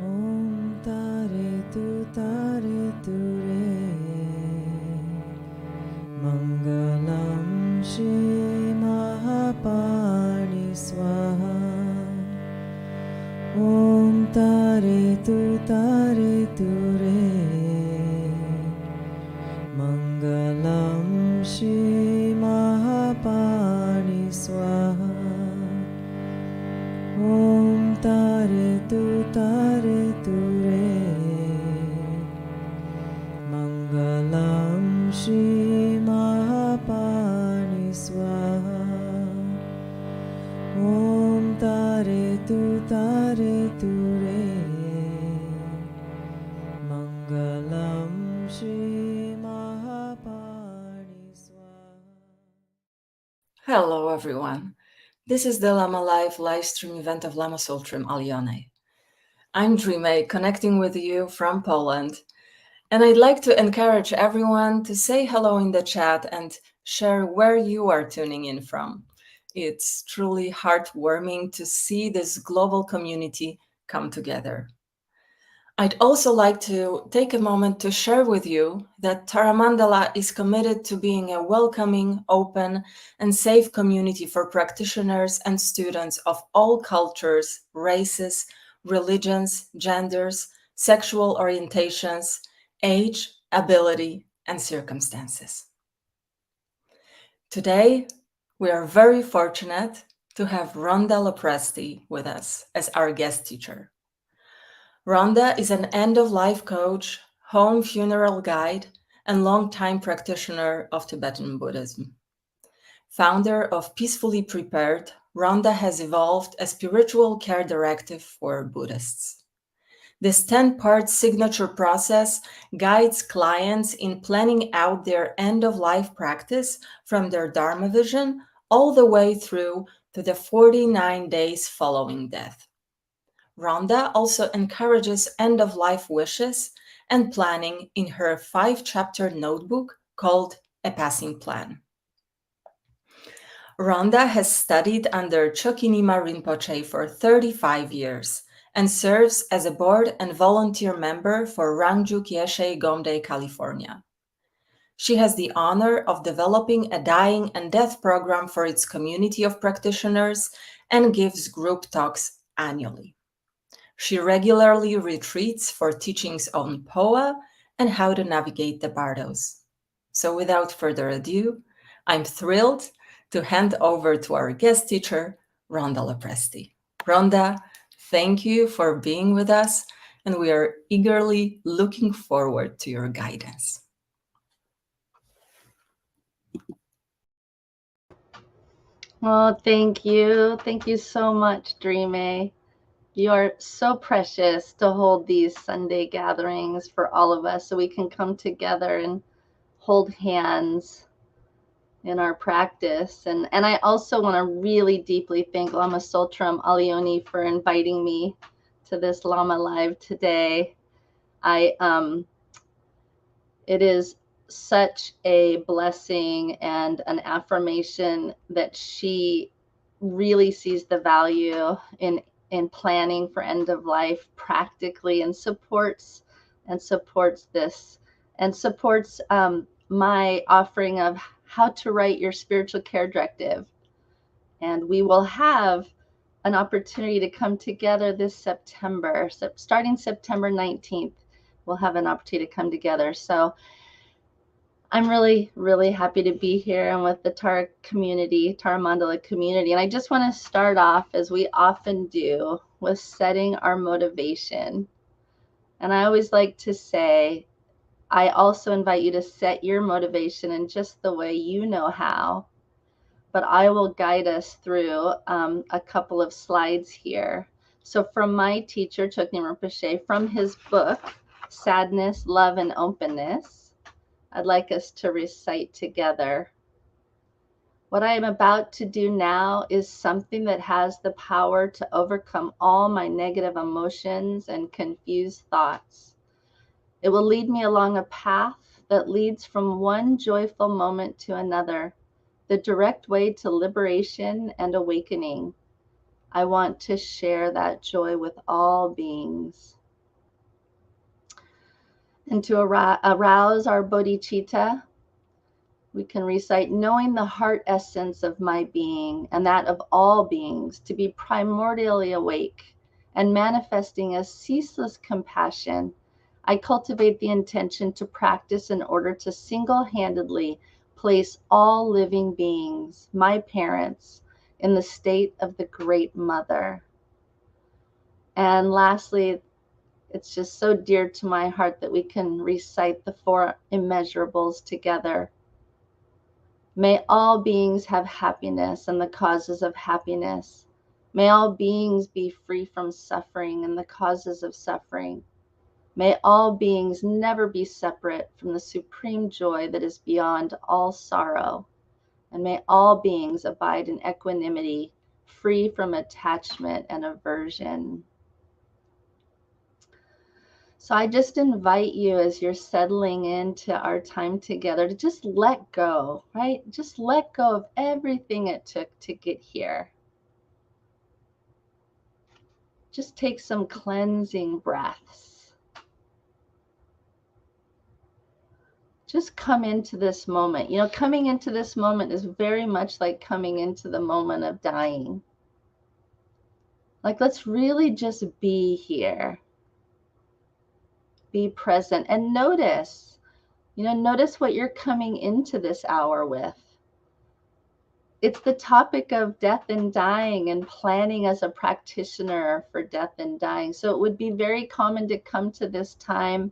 Om Tare Tu Re Mangalam Shri Mahapani Swaha Om Tare Tu Re Mangalam Shri Mahapani Swaha Om Tare Tu Re Mangalam Shri Mahapani Swaha Om Tare Tu Re Mangalam Shri Mahapani Swaha. Hello, everyone. This is the Lama Live stream event of Lama Sultram Alione. I'm Jigme, connecting with you from Poland, and I'd like to encourage everyone to say hello in the chat and share where you are tuning in from. It's truly heartwarming to see this global community come together. I'd also like to take a moment to share with you that Taramandala is committed to being a welcoming, open, and safe community for practitioners and students of all cultures, races, religions, genders, sexual orientations, age, ability, and circumstances. Today, we are very fortunate to have Rhonda LoPresti with us as our guest teacher. Rhonda is an end-of-life coach, home funeral guide, and longtime practitioner of Tibetan Buddhism. Founder of Peacefully Prepared, Rhonda has evolved a spiritual care directive for Buddhists. This 10-part signature process guides clients in planning out their end-of-life practice from their Dharma vision all the way through to the 49 days following death. Rhonda also encourages end-of-life wishes and planning in her 5-chapter notebook called A Passing Plan. Rhonda has studied under Chökyi Rinpoche for 35 years and serves as a board and volunteer member for Rangju Kyeshe Gomde, California. She has the honor of developing a dying and death program for its community of practitioners and gives group talks annually. She regularly retreats for teachings on POA and how to navigate the bardos. So without further ado, I'm thrilled to hand over to our guest teacher, Rhonda LoPresti. Rhonda, thank you for being with us, and we are eagerly looking forward to your guidance. Oh, thank you. Thank you so much, Jigme. You are so precious to hold these Sunday gatherings for all of us so we can come together and hold hands in our practice. And I also want to really deeply thank Lama Sultram Alioni for inviting me to this Lama Live today. It is such a blessing and an affirmation that she really sees the value in planning for end of life practically and supports this and supports my offering of how to write your spiritual care directive. And we will have an opportunity to come together this September. So starting September 19th, we'll have an opportunity to come together. So I'm really, really happy to be here and with the Tara Mandala community. And I just want to start off, as we often do, with setting our motivation. And I always like to say, I also invite you to set your motivation in just the way you know how. But I will guide us through a couple of slides here. So from my teacher, Chökyi Rinpoche, from his book, Sadness, Love, and Openness, I'd like us to recite together. What I am about to do now is something that has the power to overcome all my negative emotions and confused thoughts. It will lead me along a path that leads from one joyful moment to another, the direct way to liberation and awakening. I want to share that joy with all beings. And to arouse our bodhicitta, we can recite, knowing the heart essence of my being and that of all beings to be primordially awake and manifesting a ceaseless compassion, I cultivate the intention to practice in order to single-handedly place all living beings, my parents, in the state of the Great Mother. And lastly, it's just so dear to my heart that we can recite the 4 immeasurables together. May all beings have happiness and the causes of happiness. May all beings be free from suffering and the causes of suffering. May all beings never be separate from the supreme joy that is beyond all sorrow. And may all beings abide in equanimity, free from attachment and aversion. So I just invite you, as you're settling into our time together, to just let go, right? Just let go of everything it took to get here. Just take some cleansing breaths. Just come into this moment. You know, coming into this moment is very much like coming into the moment of dying. Like, let's really just be here. Be present and notice, notice what you're coming into this hour with. It's the topic of death and dying and planning as a practitioner for death and dying. So it would be very common to come to this time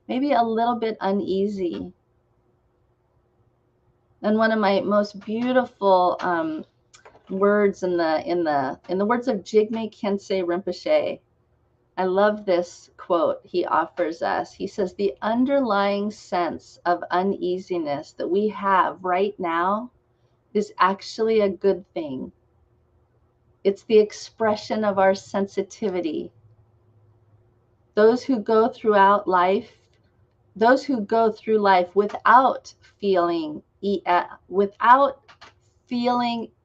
maybe a little bit uneasy. And one of my most beautiful words in the words of Jigme Khyentse Rinpoche, I love this quote he offers us. He says, the underlying sense of uneasiness that we have right now is actually a good thing. It's the expression of our sensitivity. Those who go through life without feeling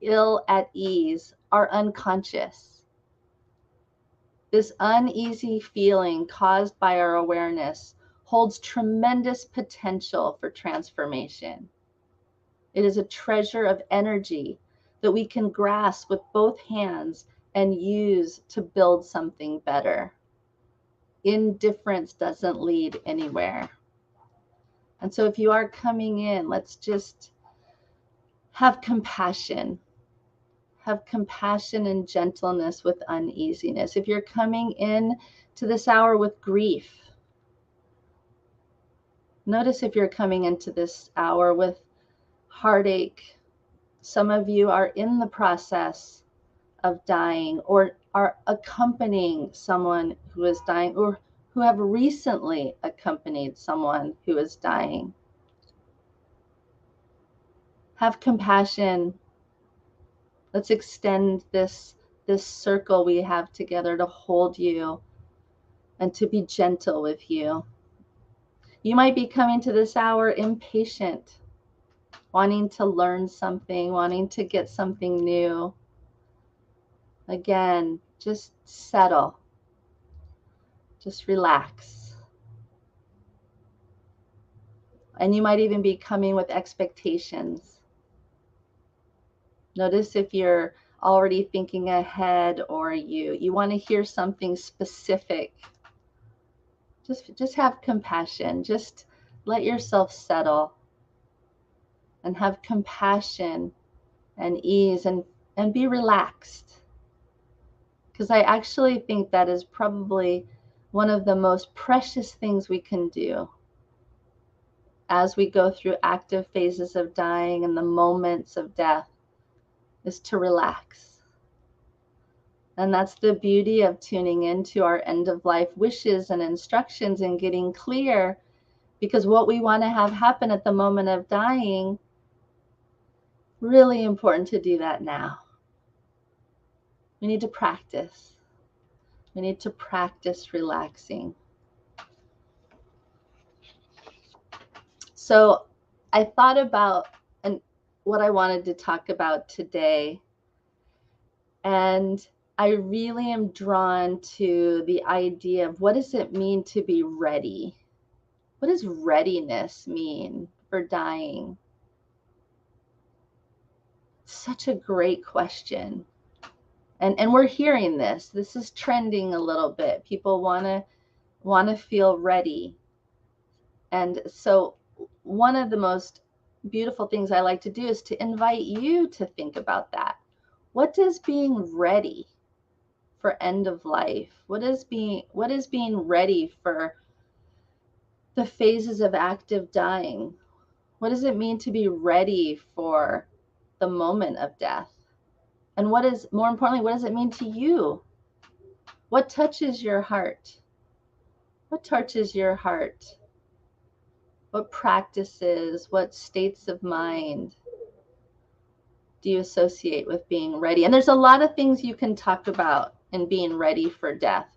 ill at ease are unconscious. This uneasy feeling caused by our awareness holds tremendous potential for transformation. It is a treasure of energy that we can grasp with both hands and use to build something better. Indifference doesn't lead anywhere. And so if you are coming in, let's just have compassion. Have compassion and gentleness with uneasiness. If you're coming in to this hour with grief, notice if you're coming into this hour with heartache. Some of you are in the process of dying or are accompanying someone who is dying or who have recently accompanied someone who is dying. Have compassion. Let's extend this circle we have together to hold you and to be gentle with you. You might be coming to this hour impatient, wanting to learn something, wanting to get something new. Again, just settle. Just relax. And you might even be coming with expectations. Notice if you're already thinking ahead or you want to hear something specific. Just have compassion. Just let yourself settle and have compassion and ease and be relaxed. Because I actually think that is probably one of the most precious things we can do as we go through active phases of dying and the moments of death, is to relax. And that's the beauty of tuning into our end of life wishes and instructions and getting clear, because what we want to have happen at the moment of dying, really important to do that now. We need to practice. We need to practice relaxing. So I thought about what I wanted to talk about today. And I really am drawn to the idea of what does it mean to be ready? What does readiness mean for dying? Such a great question. And we're hearing this. This is trending a little bit. People want to feel ready. And so one of the most beautiful things I like to do is to invite you to think about that. What does being ready for end of life? What is being ready for the phases of active dying? What does it mean to be ready for the moment of death? And more importantly, what does it mean to you? What touches your heart? What touches your heart? What practices, what states of mind do you associate with being ready? And there's a lot of things you can talk about in being ready for death.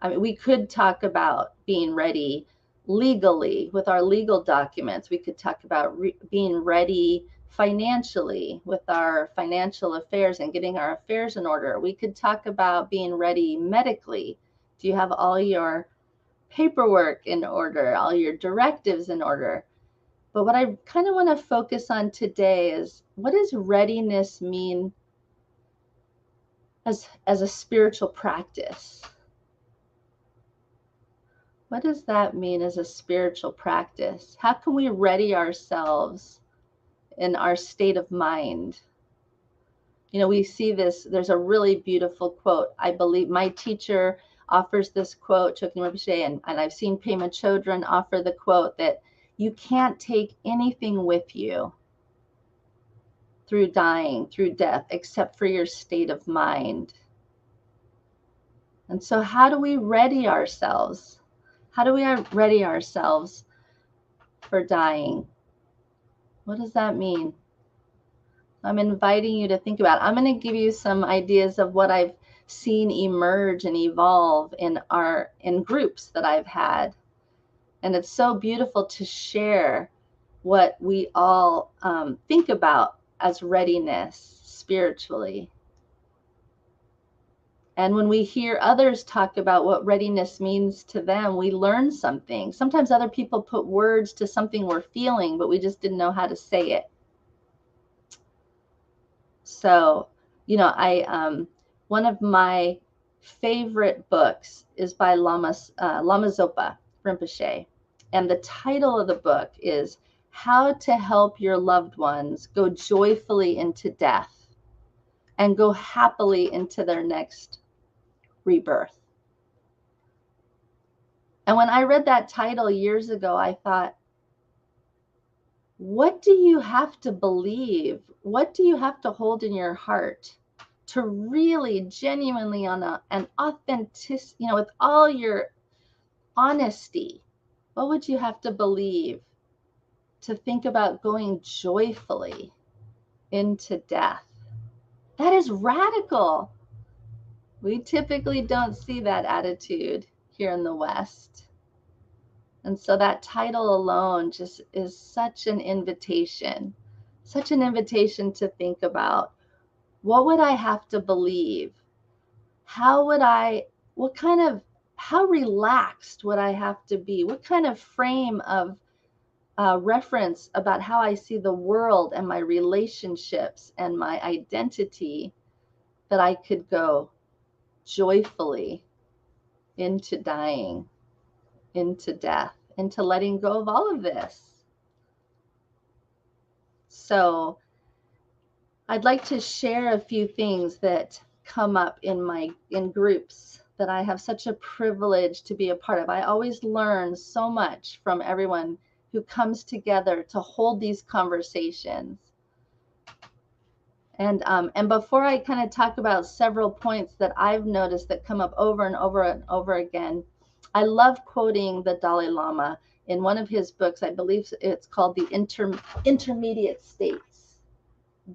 I mean, we could talk about being ready legally with our legal documents. We could talk about being ready financially with our financial affairs and getting our affairs in order. We could talk about being ready medically. Do you have all your paperwork in order, all your directives in order? But what I kind of want to focus on today is, what does readiness mean as a spiritual practice? What does that mean as a spiritual practice? How can we ready ourselves in our state of mind? You know, we see this, there's a really beautiful quote. I believe my teacher offers this quote, Jigme Khyentse Rinpoche, and I've seen Pema Chodron offer the quote that you can't take anything with you through dying, through death, except for your state of mind. And so how do we ready ourselves? How do we ready ourselves for dying? What does that mean? I'm inviting you to think about it. I'm going to give you some ideas of what I've seen emerge and evolve in groups that I've had. And it's so beautiful to share what we all think about as readiness spiritually. And when we hear others talk about what readiness means to them, we learn something. Sometimes other people put words to something we're feeling, but we just didn't know how to say it. So, you know, one of my favorite books is by Lama Rinpoche. And the title of the book is How to Help Your Loved Ones Go Joyfully into Death and Go Happily into Their Next Rebirth. And when I read that title years ago, I thought, what do you have to believe? What do you have to hold in your heart to really genuinely an authentic, you know, with all your honesty, what would you have to believe to think about going joyfully into death? That is radical. We typically don't see that attitude here in the West. And so that title alone just is such an invitation to think about, what would I have to believe? How relaxed would I have to be? What kind of frame of reference about how I see the world and my relationships and my identity that I could go joyfully into dying, into death, into letting go of all of this? So I'd like to share a few things that come up in groups that I have such a privilege to be a part of. I always learn so much from everyone who comes together to hold these conversations. And before I kind of talk about several points that I've noticed that come up over and over and over again, I love quoting the Dalai Lama in one of his books. I believe it's called The Intermediate States.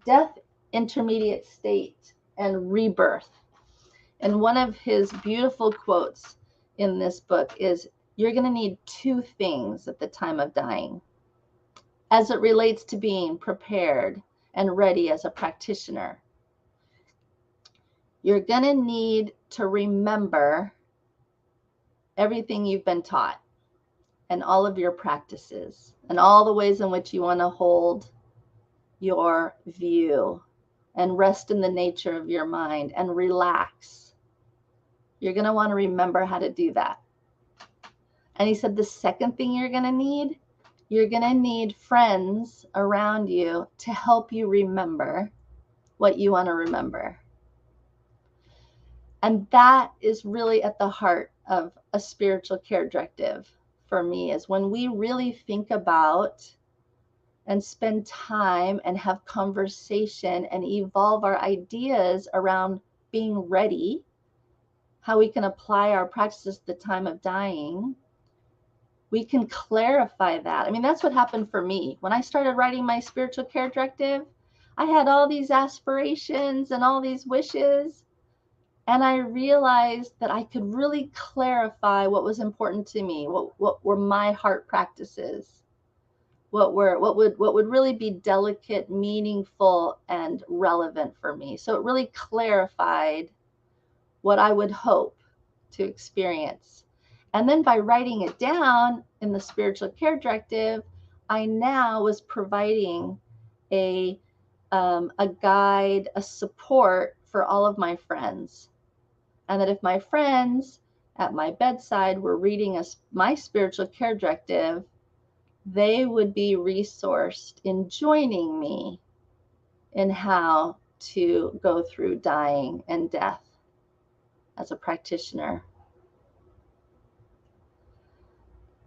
Death, intermediate state, and rebirth. And one of his beautiful quotes in this book is, you're going to need two things at the time of dying as it relates to being prepared and ready as a practitioner. You're going to need to remember everything you've been taught. and all of your practices and all the ways in which you want to hold your view and rest in the nature of your mind and relax. You're going to want to remember how to do that. And he said the second thing you're going to need friends around you to help you remember what you want to remember. And that is really at the heart of a spiritual care directive for me, is when we really think about and spend time and have conversation and evolve our ideas around being ready, how we can apply our practices at the time of dying. We can clarify that. I mean, that's what happened for me. When I started writing my spiritual care directive, I had all these aspirations and all these wishes. And I realized that I could really clarify what was important to me, what were my heart practices, what would really be delicate, meaningful, and relevant for me. So it really clarified what I would hope to experience. And then by writing it down in the spiritual care directive, I now was providing a guide, a support for all of my friends. And that if my friends at my bedside were reading my spiritual care directive, they would be resourced in joining me in how to go through dying and death as a practitioner.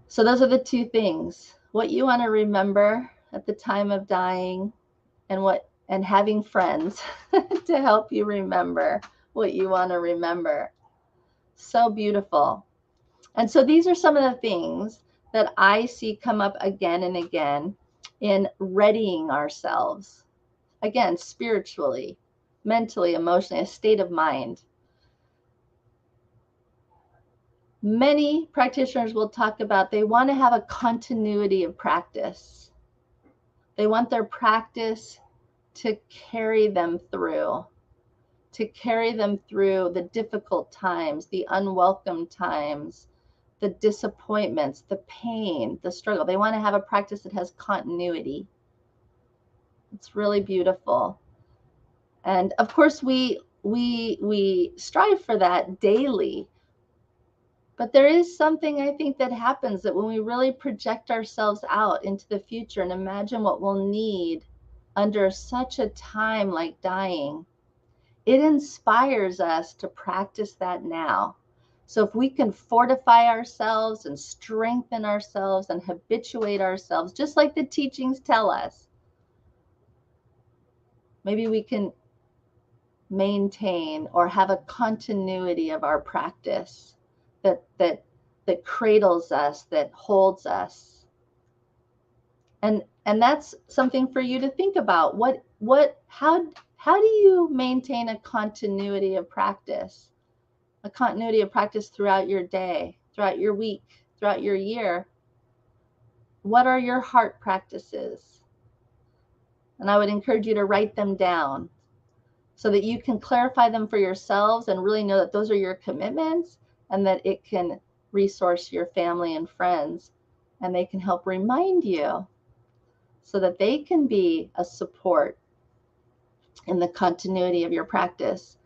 So those are the two things: what you want to remember at the time of dying, and having friends to help you remember what you want to remember. So beautiful. And so these are some of the things that I see come up again and again in readying ourselves. Again, spiritually, mentally, emotionally, a state of mind. Many practitioners will talk about they want to have a continuity of practice. They want their practice to carry them through the difficult times, the unwelcome times, the disappointments, the pain, the struggle. They want to have a practice that has continuity. It's really beautiful. And of course, we strive for that daily. But there is something, I think, that happens that when we really project ourselves out into the future and imagine what we'll need under such a time like dying, it inspires us to practice that now. So if we can fortify ourselves and strengthen ourselves and habituate ourselves, just like the teachings tell us, maybe we can maintain or have a continuity of our practice that cradles us, that holds us. And that's something for you to think about. How do you maintain a continuity of practice? A continuity of practice throughout your day, throughout your week, throughout your year? What are your heart practices? And I would encourage you to write them down so that you can clarify them for yourselves and really know that those are your commitments, and that it can resource your family and friends, and they can help remind you so that they can be a support in the continuity of your practice.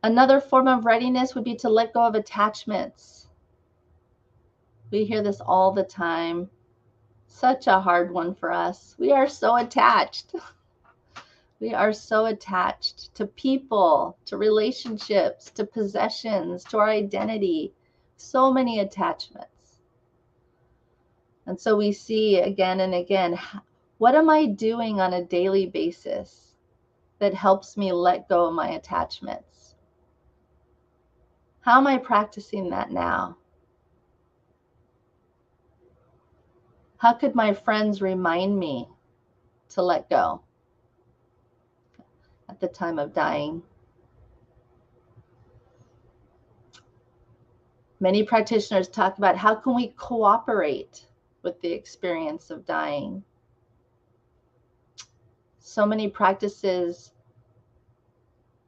Another form of readiness would be to let go of attachments. We hear this all the time. Such a hard one for us. We are so attached. We are so attached to people, to relationships, to possessions, to our identity. So many attachments. And so we see again and again, what am I doing on a daily basis that helps me let go of my attachments? How am I practicing that now? How could my friends remind me to let go at the time of dying? Many practitioners talk about how can we cooperate with the experience of dying. So many practices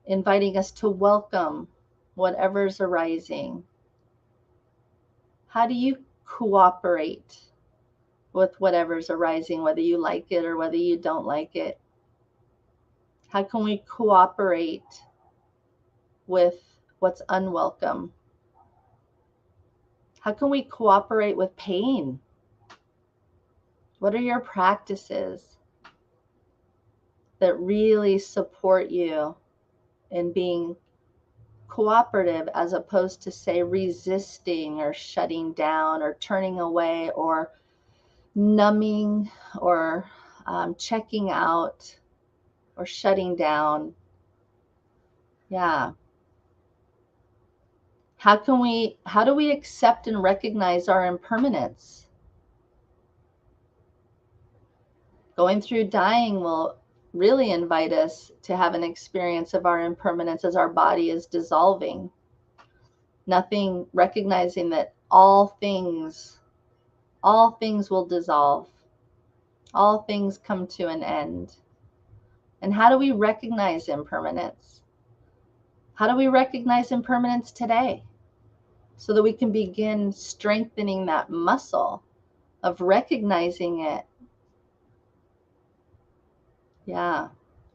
inviting us to welcome whatever's arising. How do you cooperate with whatever's arising, whether you like it or whether you don't like it? How can we cooperate with what's unwelcome? How can we cooperate with pain? What are your practices that really support you in being cooperative, as opposed to, say, resisting or shutting down or turning away or numbing or checking out or shutting down? Yeah. How do we accept and recognize our impermanence? Going through dying will really invite us to have an experience of our impermanence as our body is dissolving. Nothing, recognizing that all things will dissolve. All things come to an end. And how do we recognize impermanence? How do we recognize impermanence today, so that we can begin strengthening that muscle of recognizing it? Yeah,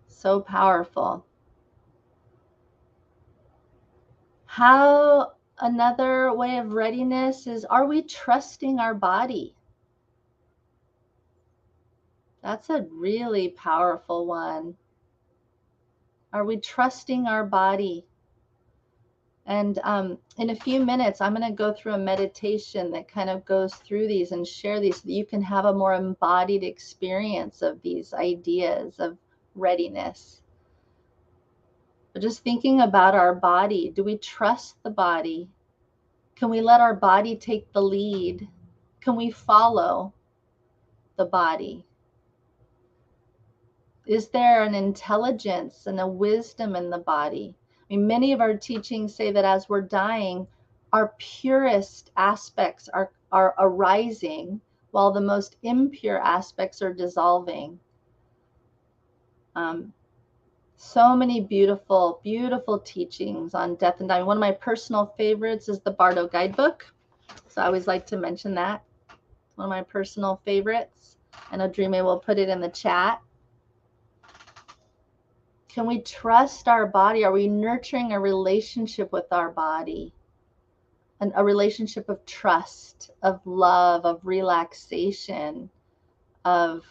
so powerful. How another way of readiness is, are we trusting our body? That's a really powerful one. Are we trusting our body? And in a few minutes, I'm going to go through a meditation that kind of goes through these and share these, so that you can have a more embodied experience of these ideas of readiness. But just thinking about our body, do we trust the body? Can we let our body take the lead? Can we follow the body? Is there an intelligence and a wisdom in the body? I mean, many of our teachings say that as we're dying, our purest aspects are arising, while the most impure aspects are dissolving. So many beautiful, beautiful teachings on death and dying. One of my personal favorites is the Bardo Guidebook. So I always like to mention that. One of my personal favorites. I know Jigme will put it in the chat. Can we trust our body? Are we nurturing a relationship with our body? And a relationship of trust, of love, of relaxation, of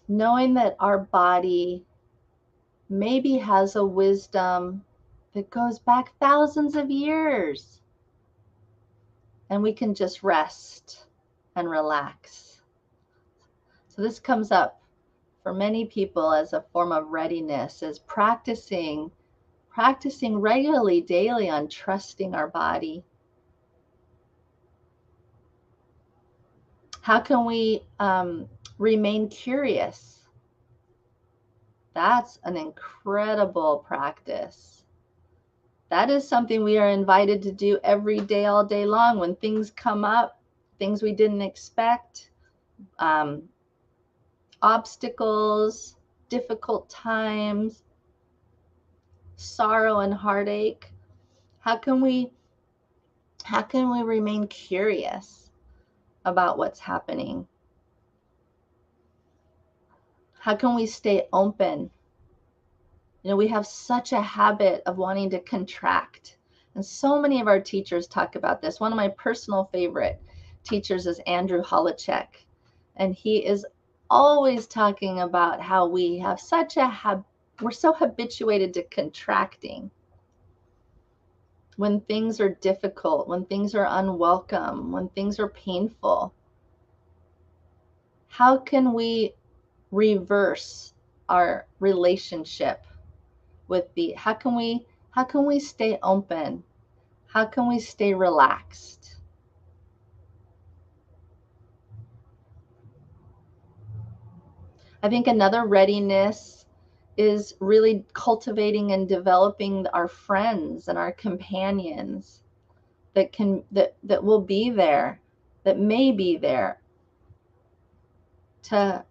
knowing that our body maybe has a wisdom that goes back thousands of years, and we can just rest and relax. So this comes up for many people as a form of readiness, is practicing regularly, daily, on trusting our body. How can we remain curious? That's an incredible practice. That is something we are invited to do every day, all day long. When things come up, things we didn't expect, obstacles, difficult times, sorrow and heartache, how can we remain curious about what's happening? How can we stay open? You know, we have such a habit of wanting to contract. And so many of our teachers talk about this. One of my personal favorite teachers is Andrew Holacek. And he is always talking about how we have we're so habituated to contracting. When things are difficult, when things are unwelcome, when things are painful, how can we reverse our relationship with how can we stay open? How can we stay relaxed? I think another readiness is really cultivating and developing our friends and our companions that will be there, that may be there to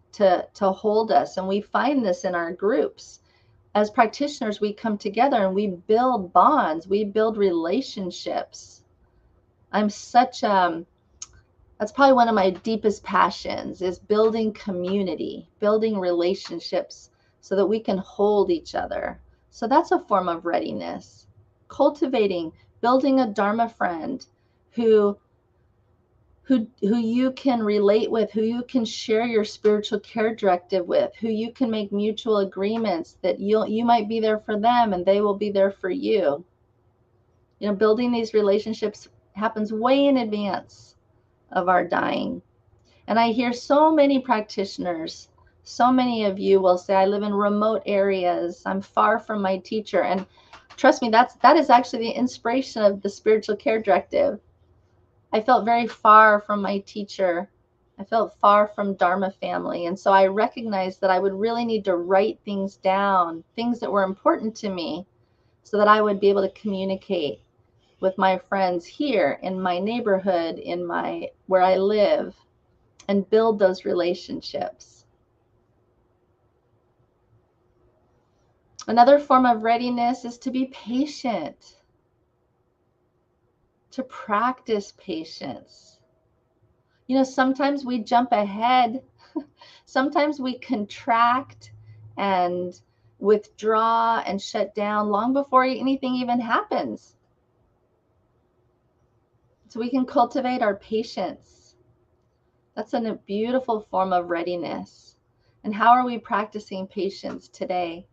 hold us. And we find this in our groups. as practitioners, we come together and we build bonds, we build relationships. That's probably one of my deepest passions, is building community, building relationships so that we can hold each other. So that's a form of readiness. Cultivating, building a Dharma friend who you can relate with, who you can share your spiritual care directive with, who you can make mutual agreements that you might be there for them and they will be there for you. You know, building these relationships happens way in advance of our dying. And I hear so many practitioners, so many of you will say, I live in remote areas, I'm far from my teacher. And trust me, that is actually the inspiration of the Spiritual Care Directive. I felt very far from my teacher. I felt far from Dharma family. And so I recognized that I would really need to write things down, things that were important to me, so that I would be able to communicate with my friends here in my neighborhood, where I live, and build those relationships. Another form of readiness is to be patient, to practice patience. You know, sometimes we jump ahead. Sometimes we contract and withdraw and shut down long before anything even happens. So we can cultivate our patience. That's a beautiful form of readiness. And how are we practicing patience today?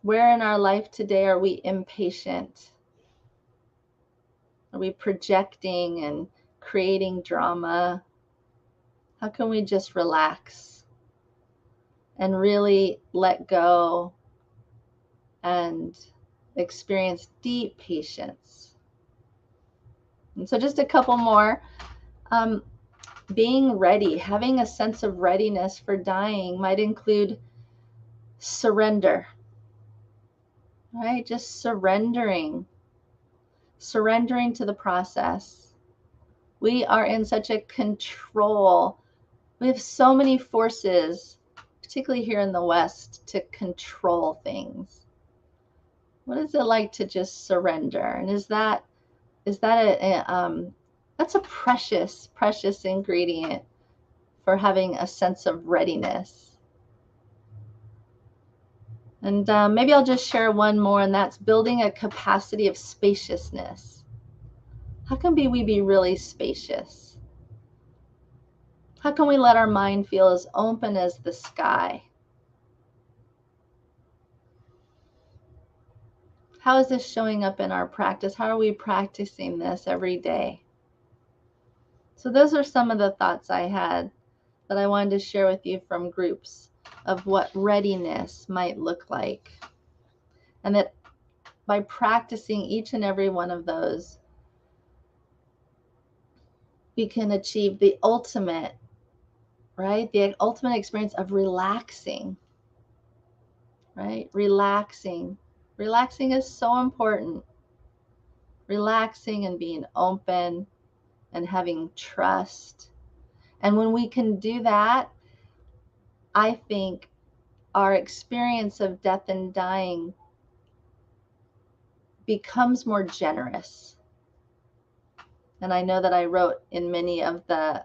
Where in our life today are we impatient? Are we projecting and creating drama? How can we just relax and really let go and experience deep patience? And so just a couple more. Being ready, having a sense of readiness for dying might include surrender, right? Just surrendering to the process. We are in such a control. We have so many forces, particularly here in the West, to control things. What is it like to just surrender? And that's a precious, precious ingredient for having a sense of readiness. And maybe I'll just share one more, and that's building a capacity of spaciousness. How can we be really spacious? How can we let our mind feel as open as the sky? How is this showing up in our practice? How are we practicing this every day? So those are some of the thoughts I had that I wanted to share with you from groups of what readiness might look like. And that by practicing each and every one of those, we can achieve the ultimate, right? The ultimate experience of relaxing, right? Relaxing. Relaxing is so important. Relaxing and being open and having trust. And when we can do that, I think our experience of death and dying becomes more generous. And I know that I wrote in many of the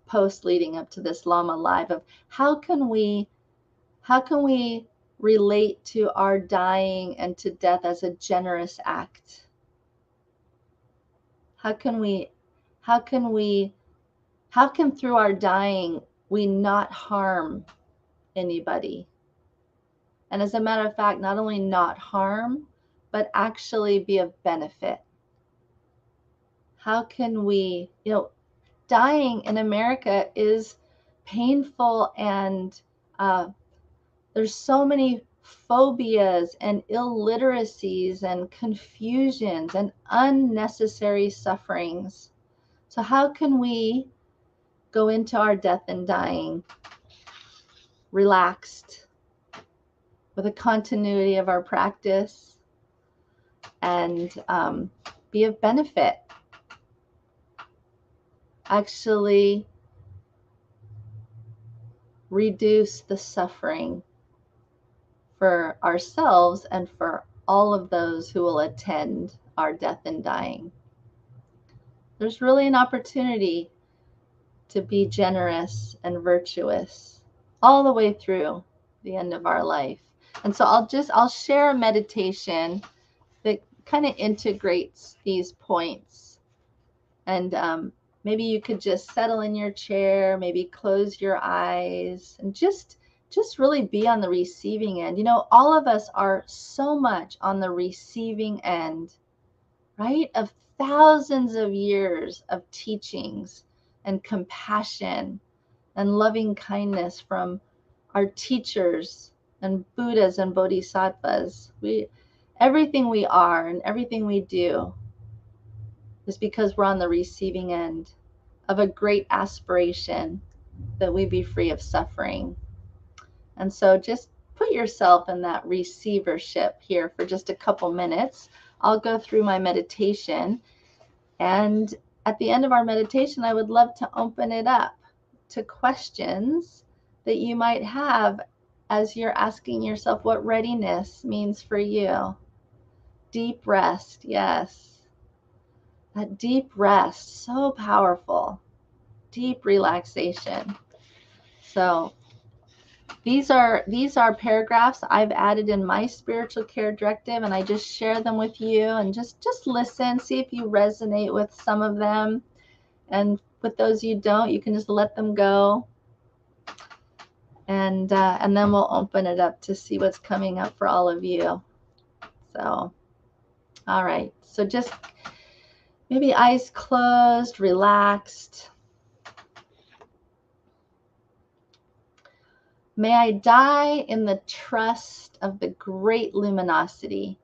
posts leading up to this Lama Live of how can we relate to our dying and to death as a generous act? How can through our dying we not harm anybody? And as a matter of fact, not only not harm, but actually be of benefit. How can we, dying in America is painful, and there's so many phobias and illiteracies and confusions and unnecessary sufferings. So how can we go into our death and dying relaxed, with a continuity of our practice, and be of benefit? Actually reduce the suffering for ourselves and for all of those who will attend our death and dying. There's really an opportunity to be generous and virtuous all the way through the end of our life. And so I'll share a meditation that kind of integrates these points. And maybe you could just settle in your chair, maybe close your eyes, and just really be on the receiving end. You know, all of us are so much on the receiving end, right? Of thousands of years of teachings and compassion and loving kindness from our teachers and Buddhas and Bodhisattvas. Everything we are and everything we do is because we're on the receiving end of a great aspiration that we be free of suffering. And so just put yourself in that receivership here for just a couple minutes. I'll go through my meditation, and at the end of our meditation, I would love to open it up to questions that you might have as you're asking yourself what readiness means for you. Deep rest, yes. That deep rest, so powerful. Deep relaxation. So these are paragraphs I've added in my Spiritual Care Directive, and I just share them with you, and just listen, see if you resonate with some of them. And with those you don't, you can just let them go. And then we'll open it up to see what's coming up for all of you. So, all right. So just maybe eyes closed, relaxed. May I die in the trust of the great luminosity,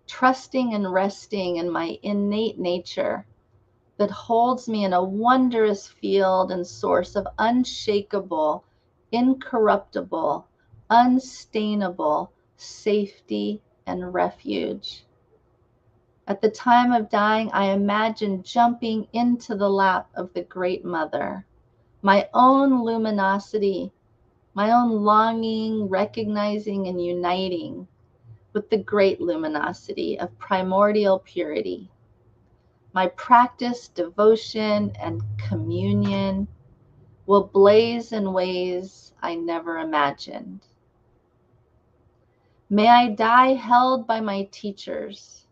trusting and resting in my innate nature that holds me in a wondrous field and source of unshakable, incorruptible, unstainable safety and refuge. At the time of dying, I imagine jumping into the lap of the Great Mother, my own luminosity, my own longing, recognizing and uniting with the great luminosity of primordial purity. My practice, devotion, and communion will blaze in ways I never imagined. May I die held by my teachers,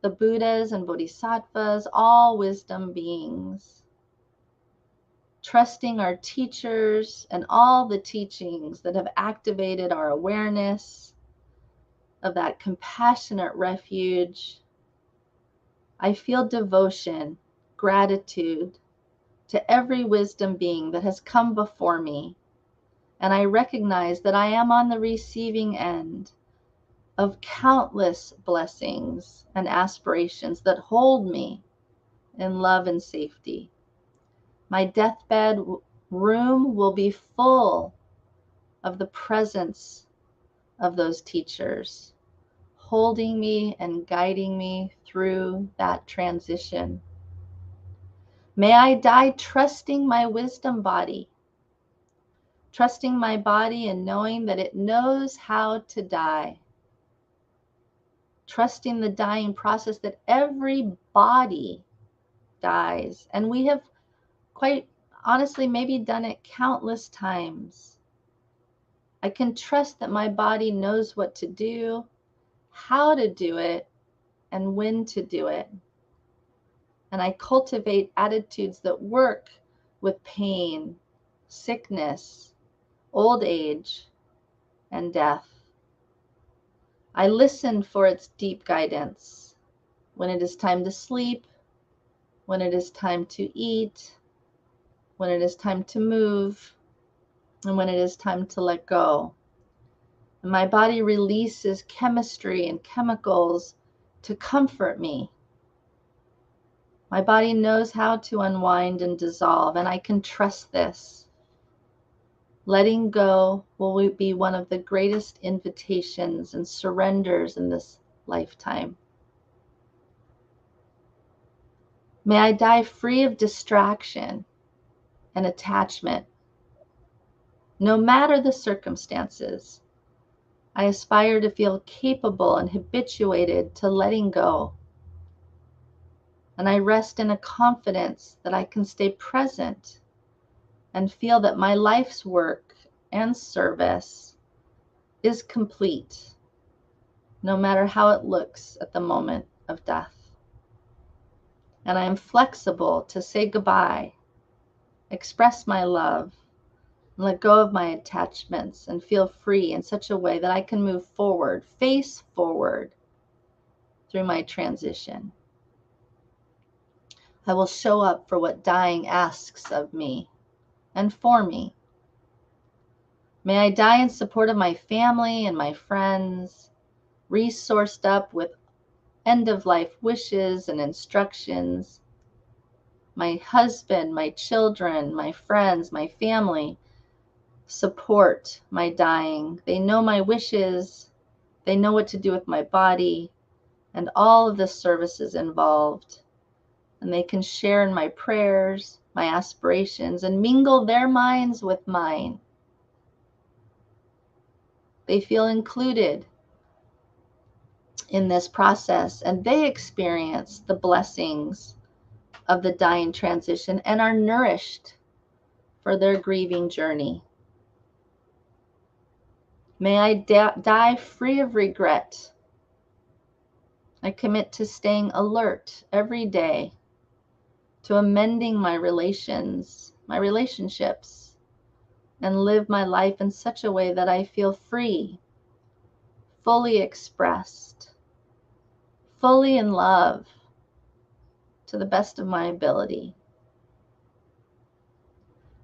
the Buddhas and Bodhisattvas, all wisdom beings, trusting our teachers and all the teachings that have activated our awareness of that compassionate refuge. I feel devotion, gratitude to every wisdom being that has come before me, and I recognize that I am on the receiving end of countless blessings and aspirations that hold me in love and safety. My deathbed room will be full of the presence of those teachers, holding me and guiding me through that transition. May I die trusting my wisdom body, trusting my body and knowing that it knows how to die, trusting the dying process, that every body dies. And we have quite honestly maybe done it countless times. I can trust that my body knows what to do, how to do it, and when to do it. And I cultivate attitudes that work with pain, sickness, old age, and death. I listen for its deep guidance when it is time to sleep, when it is time to eat, when it is time to move, and when it is time to let go. And my body releases chemistry and chemicals to comfort me. My body knows how to unwind and dissolve, and I can trust this. Letting go will be one of the greatest invitations and surrenders in this lifetime. May I die free of distraction and attachment, no matter the circumstances. I aspire to feel capable and habituated to letting go. And I rest in a confidence that I can stay present and feel that my life's work and service is complete, no matter how it looks at the moment of death. And I am flexible to say goodbye, express my love, and let go of my attachments and feel free in such a way that I can move forward, face forward through my transition. I will show up for what dying asks of me and for me. May I die in support of my family and my friends, resourced up with end-of-life wishes and instructions. My husband, my children, my friends, my family support my dying. They know my wishes. They know what to do with my body and all of the services involved. And they can share in my prayers, my aspirations, and mingle their minds with mine. They feel included in this process, and they experience the blessings of the dying transition and are nourished for their grieving journey. May I die free of regret. I commit to staying alert every day, to amending my relationships, and live my life in such a way that I feel free, fully expressed, fully in love, to the best of my ability.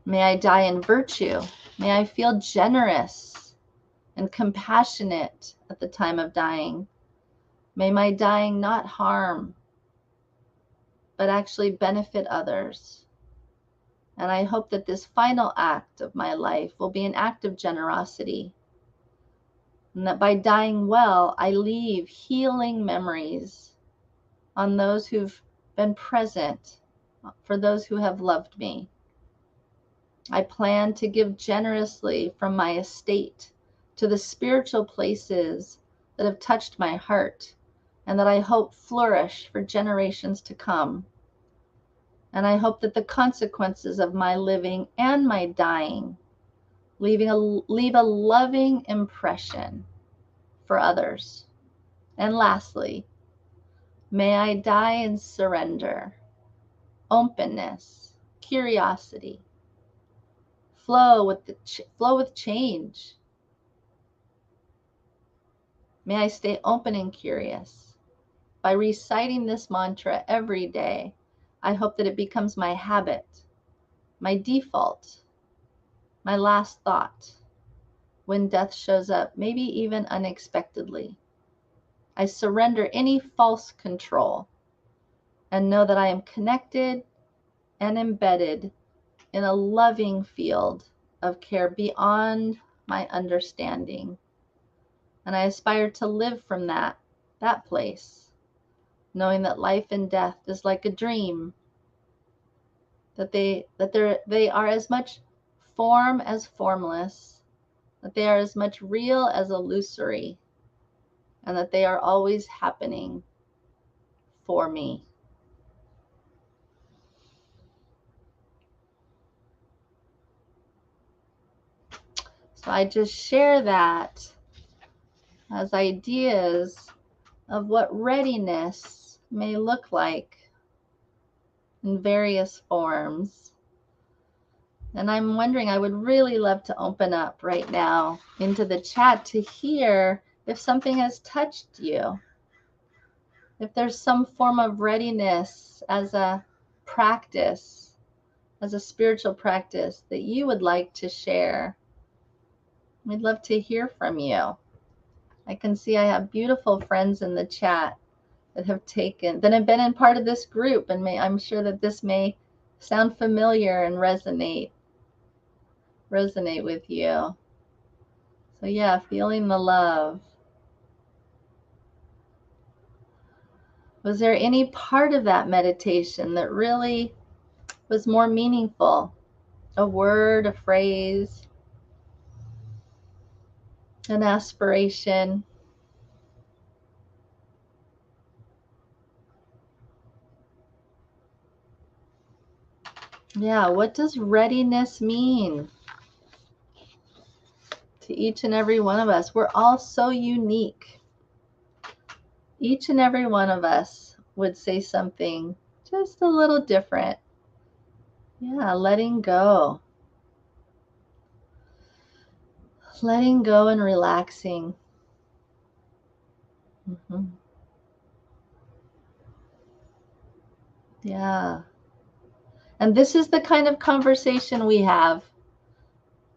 May I die in virtue. May I feel generous and compassionate at the time of dying. May my dying not harm, but actually benefit others. And I hope that this final act of my life will be an act of generosity. And that by dying well, I leave healing memories on those who've been present, for those who have loved me. I plan to give generously from my estate to the spiritual places that have touched my heart and that I hope flourish for generations to come. And I hope that the consequences of my living and my dying leave a loving impression for others. And lastly, may I die in surrender, openness, curiosity, flow with change. May I stay open and curious. By reciting this mantra every day, I hope that it becomes my habit, my default, my last thought when death shows up, maybe even unexpectedly. I surrender any false control and know that I am connected and embedded in a loving field of care beyond my understanding. And I aspire to live from that place, knowing that life and death is like a dream, that they are as much form as formless, that they are as much real as illusory, and that they are always happening for me. So I just share that as ideas of what readiness may look like in various forms. And I'm wondering, I would really love to open up right now into the chat to hear if something has touched you. If there's some form of readiness as a practice, as a spiritual practice that you would like to share. We'd love to hear from you. I can see I have beautiful friends in the chat that have been in part of this group, and I'm sure that this may sound familiar and resonate with you. So yeah, feeling the love. Was there any part of that meditation that really was more meaningful? A word, a phrase, An aspiration. Yeah, what does readiness mean to each and every one of us? We're all so unique. Each and every one of us would say something just a little different. Yeah, letting go. Letting go and relaxing. Yeah. And this is the kind of conversation we have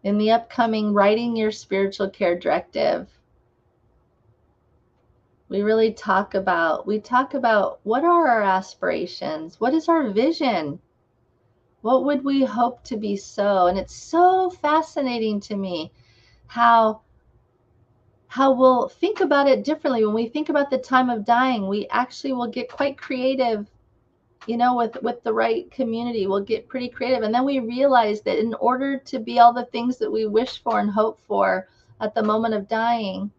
in the upcoming Writing Your Spiritual Care Directive. We really talk about what are our aspirations? What is our vision? What would we hope to be so? And it's so fascinating to me how we'll think about it differently. When we think about the time of dying, we actually will get quite creative, with the right community. We'll get pretty creative. And then we realize that in order to be all the things that we wish for and hope for at the moment of dying,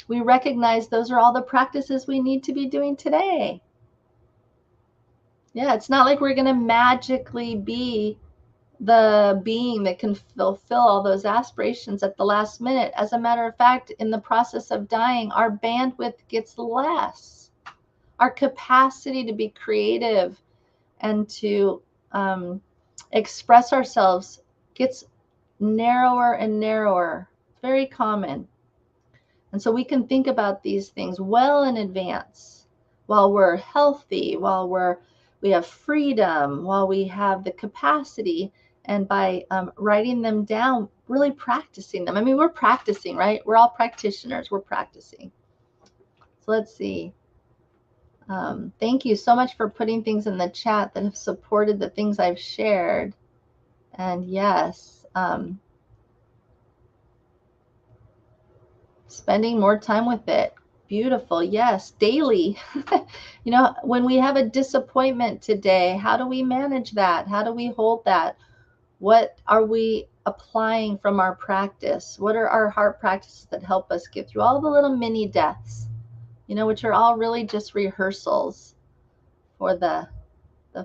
we recognize those are all the practices we need to be doing today. Yeah, it's not like we're going to magically be the being that can fulfill all those aspirations at the last minute. As a matter of fact, in the process of dying, our bandwidth gets less. Our capacity to be creative and to express ourselves gets narrower and narrower. Very common. And so we can think about these things well in advance, while we're healthy, while we have freedom, while we have the capacity, and by writing them down, really practicing them. I mean, we're practicing, right? We're all practitioners. We're practicing. So let's see. Thank you so much for putting things in the chat that have supported the things I've shared. And yes, spending more time with it. Beautiful. Yes, daily. When we have a disappointment today, how do we manage that? How do we hold that? What are we applying from our practice? What are our heart practices that help us get through all the little mini deaths, which are all really just rehearsals for the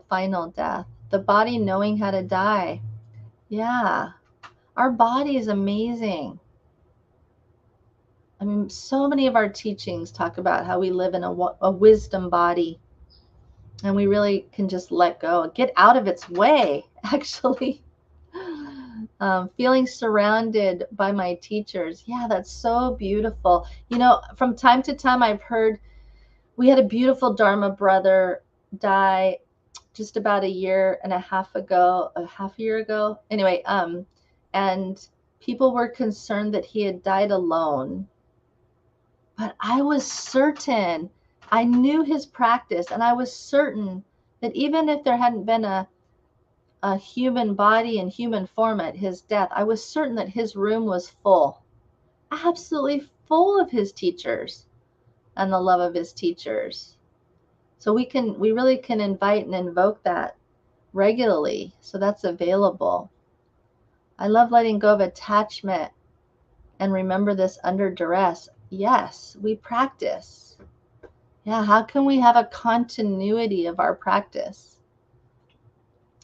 final death? The body knowing how to die. Yeah, our body is amazing. I mean, so many of our teachings talk about how we live in a wisdom body, and we really can just let go, get out of its way, actually. Feeling surrounded by my teachers. Yeah, that's so beautiful. From time to time, I've heard, we had a beautiful Dharma brother die just about a year and a half ago. Anyway, and people were concerned that he had died alone. But I was certain, I knew his practice, and I was certain that even if there hadn't been a human body and human form at his death, I was certain that his room was full, absolutely full of his teachers and the love of his teachers. So we really can invite and invoke that regularly. So that's available. I love letting go of attachment and remember this under duress. Yes, we practice. Yeah, how can we have a continuity of our practice?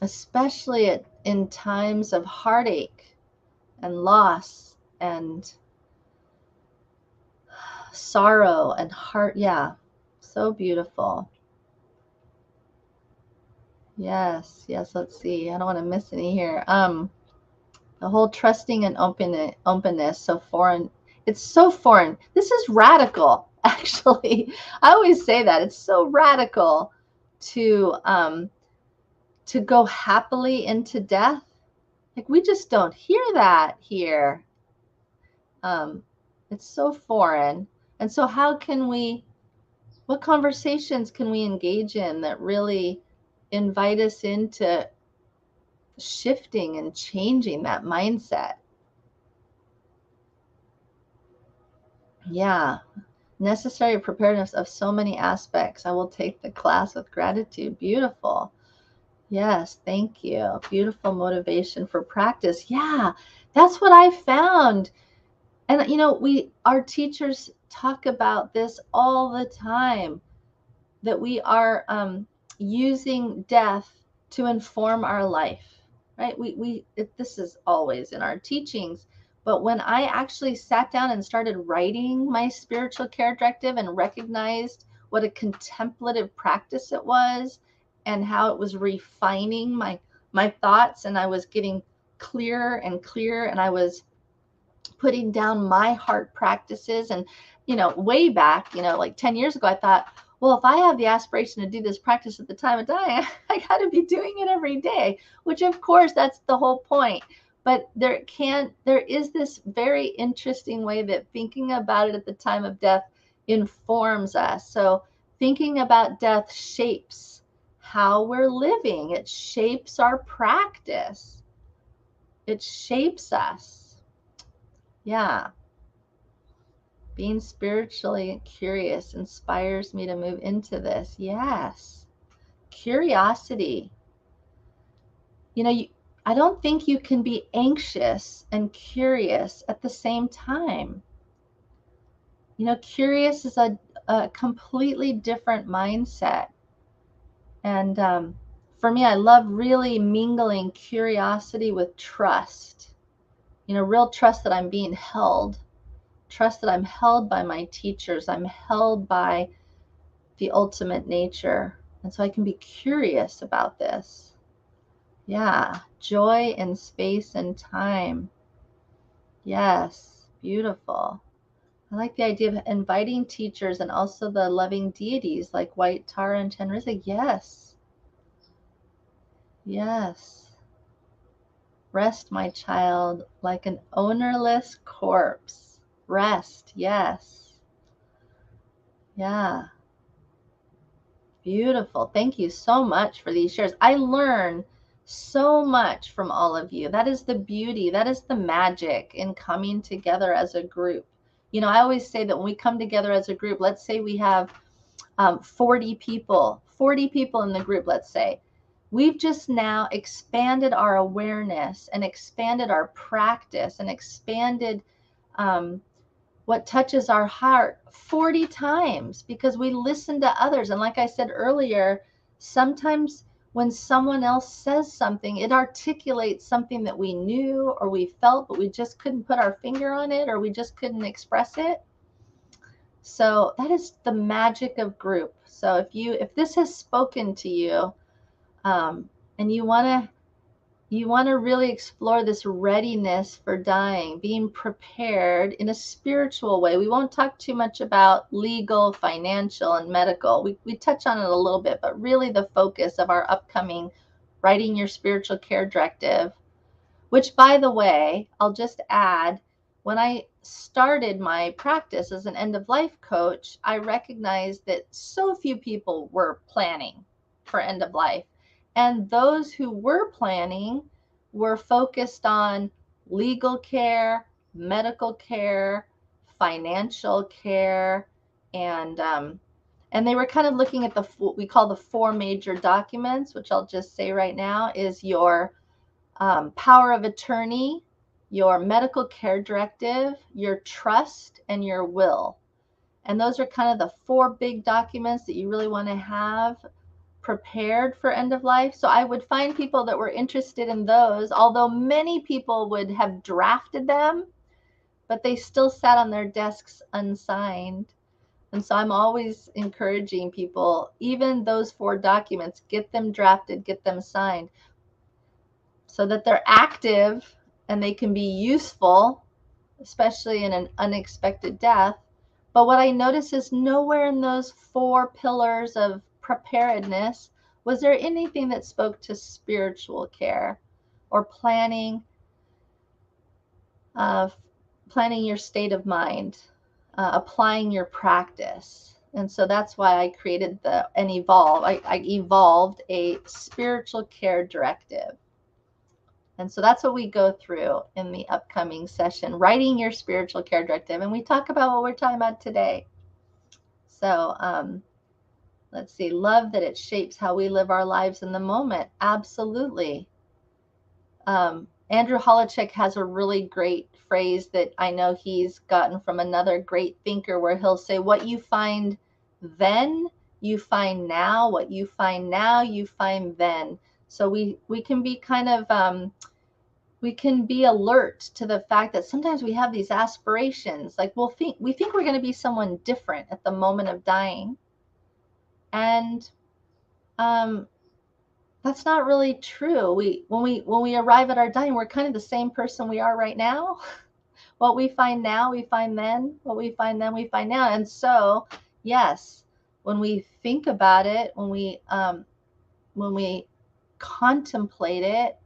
Especially in times of heartache and loss and sorrow and heart. Yeah, so beautiful. Yes, let's see. I don't want to miss any here. The whole trusting and openness, so foreign. It's so foreign. This is radical, actually. I always say that. It's so radical to go happily into death. Like, we just don't hear that here. It's so foreign. And so what conversations can we engage in that really invite us into shifting and changing that mindset? Yeah. Necessary preparedness of so many aspects. I will take the class with gratitude. Beautiful. Yes, thank you. Beautiful motivation for practice. Yeah, that's what I found. And, our teachers talk about this all the time, that we are using death to inform our life, right? This is always in our teachings. But when I actually sat down and started writing my spiritual care directive and recognized what a contemplative practice it was and how it was refining my thoughts, and I was getting clearer and clearer, and I was putting down my heart practices. And, way back, like 10 years ago, I thought, well, if I have the aspiration to do this practice at the time of dying, I got to be doing it every day, which of course that's the whole point. But there is this very interesting way that thinking about it at the time of death informs us. So thinking about death shapes how we're living. It shapes our practice. It shapes us. Yeah. Being spiritually curious inspires me to move into this. Yes. Curiosity. I don't think you can be anxious and curious at the same time. Curious is a completely different mindset. And for me, I love really mingling curiosity with trust. Real trust that I'm being held. Trust that I'm held by my teachers. I'm held by the ultimate nature. And so I can be curious about this. Yeah. Joy in space and time. Yes. Beautiful. I like the idea of inviting teachers and also the loving deities like White Tara and Tenrisa. Yes. Yes. Rest, my child, like an ownerless corpse. Rest. Yes. Yeah. Beautiful. Thank you so much for these shares. I learn so much from all of you. That is the beauty. That is the magic in coming together as a group. I always say that when we come together as a group, let's say we have 40 people in the group, let's say. We've just now expanded our awareness and expanded our practice and expanded what touches our heart 40 times because we listen to others. And like I said earlier, sometimes when someone else says something, it articulates something that we knew or we felt, but we just couldn't put our finger on it or we just couldn't express it. So that is the magic of group. So if this has spoken to you, and you want to really explore this readiness for dying, being prepared in a spiritual way. We won't talk too much about legal, financial, and medical. We touch on it a little bit, but really the focus of our upcoming Writing Your Spiritual Care Directive, which, by the way, I'll just add, when I started my practice as an end-of-life coach, I recognized that so few people were planning for end of life. And those who were planning were focused on legal care, medical care, financial care, and they were kind of looking at what we call the 4 major documents, which I'll just say right now is your power of attorney, your medical care directive, your trust, and your will. And those are kind of the 4 big documents that you really want to have prepared for end of life. So I would find people that were interested in those, although many people would have drafted them, but they still sat on their desks unsigned. And so I'm always encouraging people, even those 4 documents, get them drafted, get them signed so that they're active and they can be useful, especially in an unexpected death. But what I noticed is nowhere in those 4 pillars of preparedness was there anything that spoke to spiritual care or planning your state of mind, applying your practice. And so that's why I created I evolved a spiritual care directive. And so that's what we go through in the upcoming session, Writing Your Spiritual Care Directive. And we talk about what we're talking about today. So let's see, love that it shapes how we live our lives in the moment. Absolutely. Andrew Holacek has a really great phrase that I know he's gotten from another great thinker, where he'll say, what you find then, you find now. What you find now, you find then. So we can be kind of, we can be alert to the fact that sometimes we have these aspirations. Like we think we're going to be someone different at the moment of dying. And that's not really true. When we arrive at our dying, we're kind of the same person we are right now. What we find now, we find then. What we find then, we find now. And so, yes, when we think about it, when we contemplate it,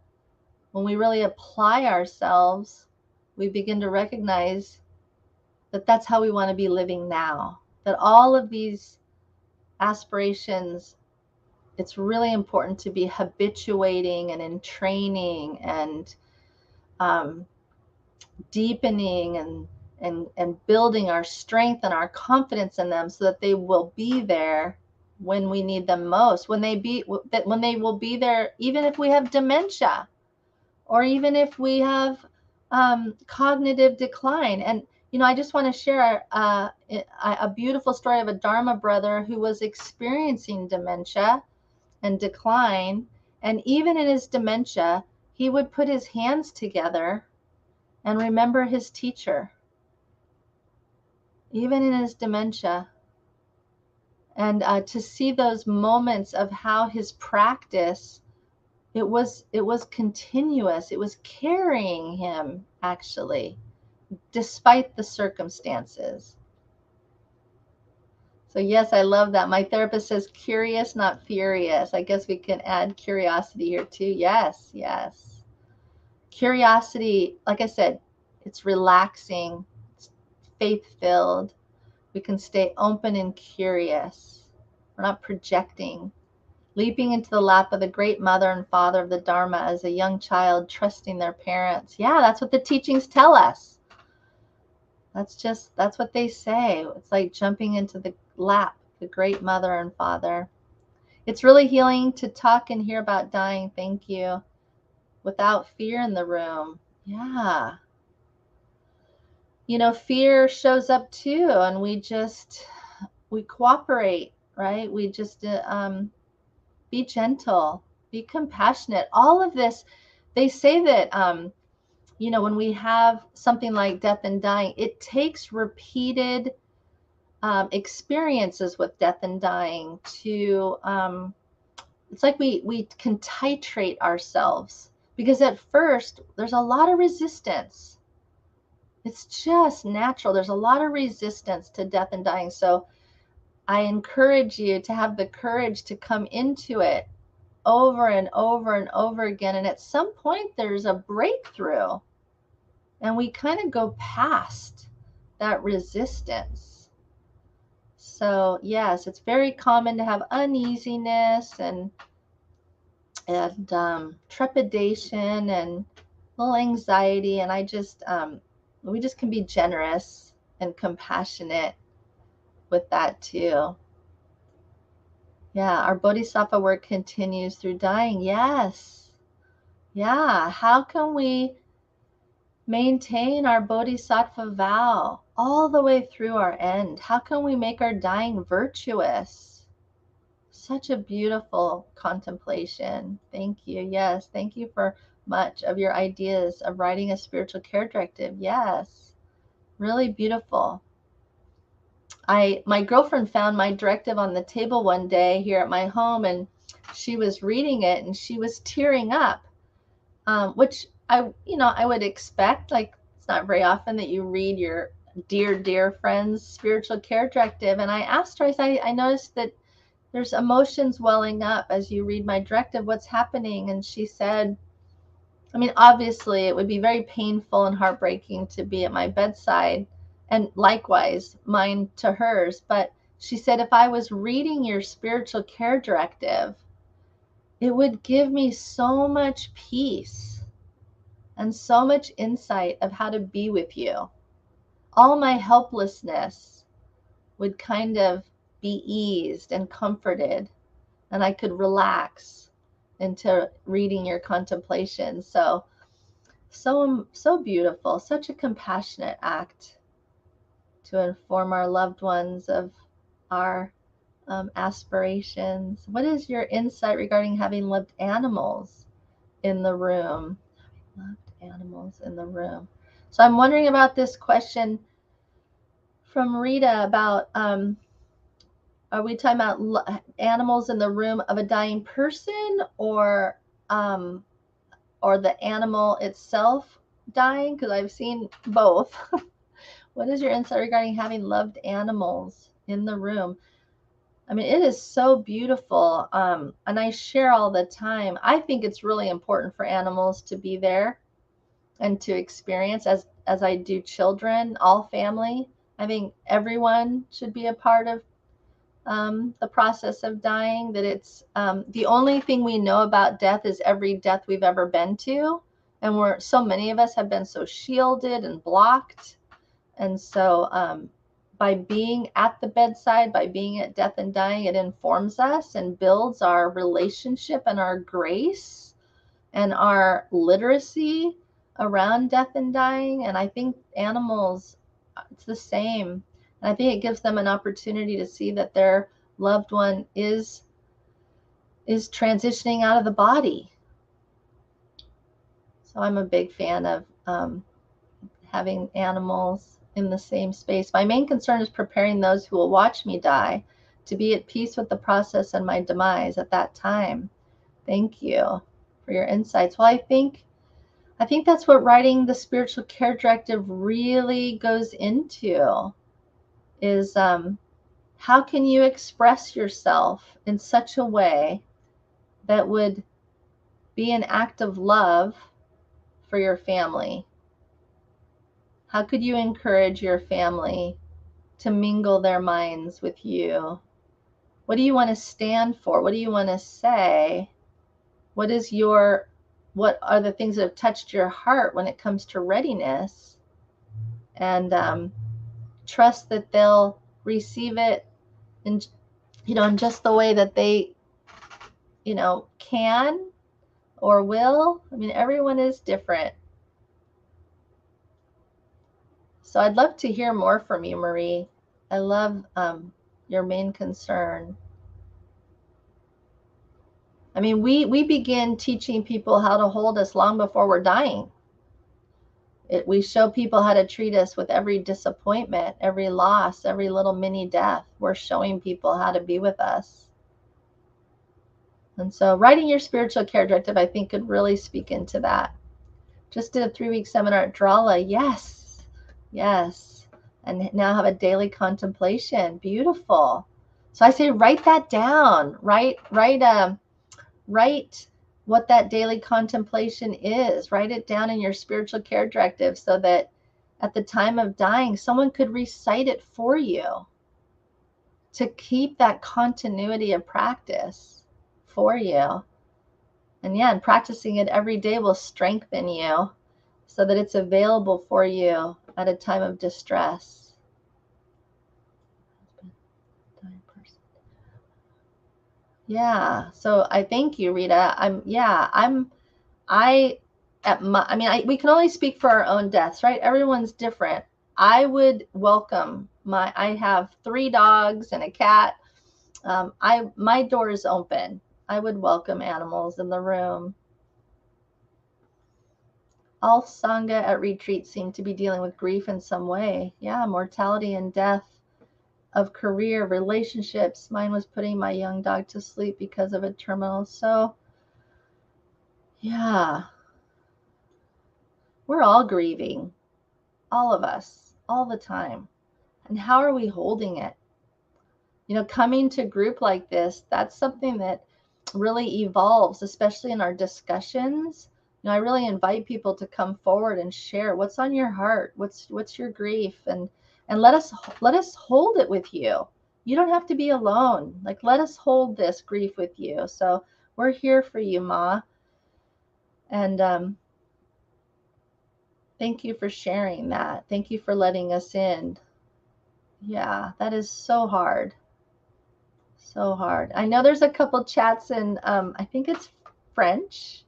when we really apply ourselves, we begin to recognize that that's how we want to be living now. That all of these aspirations, it's really important to be habituating and in training and deepening and building our strength and our confidence in them, so that they will be there when we need them most. When they will be there, even if we have dementia, or even if we have cognitive decline. And I just want to share a beautiful story of a Dharma brother who was experiencing dementia and decline. And even in his dementia, he would put his hands together and remember his teacher, even in his dementia. And to see those moments of how his practice, it was continuous. It was carrying him, actually, despite the circumstances. So yes, I love that. My therapist says curious, not furious. I guess we can add curiosity here too. Yes, yes. Curiosity, like I said, it's relaxing, it's faith-filled. We can stay open and curious. We're not projecting. Leaping into the lap of the great mother and father of the Dharma as a young child, trusting their parents. Yeah, that's what the teachings tell us. That's what they say. It's like jumping into the lap, the great mother and father. It's really healing to talk and hear about dying. Thank you. Without fear in the room. Yeah. Fear shows up too, and we cooperate, right? We just be gentle, be compassionate. All of this, they say that, when we have something like death and dying, it takes repeated experiences with death and dying to, it's like we can titrate ourselves, because at first there's a lot of resistance. It's just natural. There's a lot of resistance to death and dying. So I encourage you to have the courage to come into it over and over and over again. And at some point there's a breakthrough, and we kind of go past that resistance. So yes, it's very common to have uneasiness and trepidation and little anxiety. And we just can be generous and compassionate with that too. Yeah, our bodhisattva work continues through dying. Yes. Yeah, how can we maintain our bodhisattva vow all the way through our end? How can we make our dying virtuous? Such a beautiful contemplation. Thank you. Yes, thank you for much of your ideas of writing a spiritual care directive. Yes, really beautiful. My girlfriend found my directive on the table one day here at my home, and she was reading it and she was tearing up, which I would expect. Like, it's not very often that you read your dear friend's spiritual care directive. And I asked her, I noticed that there's emotions welling up as you read my directive. What's happening? And she said, obviously it would be very painful and heartbreaking to be at my bedside, and likewise mine to hers. But she said, if I was reading your spiritual care directive, it would give me so much peace and so much insight of how to be with you. All my helplessness would kind of be eased and comforted, and I could relax into reading your contemplation. So So beautiful, such a compassionate act to inform our loved ones of our aspirations. What is your insight regarding having loved animals in the room? Loved animals in the room. So I'm wondering about this question from Rita about, are we talking about animals in the room of a dying person, or the animal itself dying? Because I've seen both. What is your insight regarding having loved animals in the room? I mean, it is so beautiful. And I share all the time. I think it's really important for animals to be there and to experience, as I do children, all family. I think everyone should be a part of the process of dying. That it's the only thing we know about death is every death we've ever been to. And so many of us have been so shielded and blocked. And so by being at the bedside, by being at death and dying, it informs us and builds our relationship and our grace and our literacy around death and dying. And I think animals, it's the same. And I think it gives them an opportunity to see that their loved one is transitioning out of the body. So I'm a big fan of having animals in the same space. My main concern is preparing those who will watch me die to be at peace with the process and my demise at that time. Thank you for your insights. Well, I think that's what writing the Spiritual Care Directive really goes into, is how can you express yourself in such a way that would be an act of love for your family? How could you encourage your family to mingle their minds with you? What do you want to stand for? What do you want to say? What are the things that have touched your heart when it comes to readiness? And trust that they'll receive it in just the way that they can or will. I mean, everyone is different. So I'd love to hear more from you, Marie. I love your main concern. I mean, we begin teaching people how to hold us long before we're dying. We show people how to treat us with every disappointment, every loss, every little mini death. We're showing people how to be with us. And so writing your Spiritual Care Directive, I think, could really speak into that. Just did a 3-week seminar at Drala. Yes. And now have a daily contemplation. Beautiful. So I say, write that down. Write what that daily contemplation is. Write it down in your Spiritual Care Directive so that at the time of dying, someone could recite it for you to keep that continuity of practice for you. And practicing it every day will strengthen you so that it's available for you at a time of distress. Yeah. So I thank you, Rita. We can only speak for our own deaths, right? Everyone's different. I would welcome I have 3 dogs and a cat. My door is open. I would welcome animals in the room. All Sangha at retreat seem to be dealing with grief in some way. Yeah, mortality and death of career, relationships. Mine was putting my young dog to sleep because of a terminal. So, yeah, we're all grieving, all of us, all the time. And how are we holding it? Coming to a group like this, that's something that really evolves, especially in our discussions. I really invite people to come forward and share what's on your heart, what's your grief, and let us hold it with you. You don't have to be alone. Let us hold this grief with you. So we're here for you, Ma. And thank you for sharing that. Thank you for letting us in. Yeah, that is so hard. So hard. I know there's a couple chats in, I think it's French.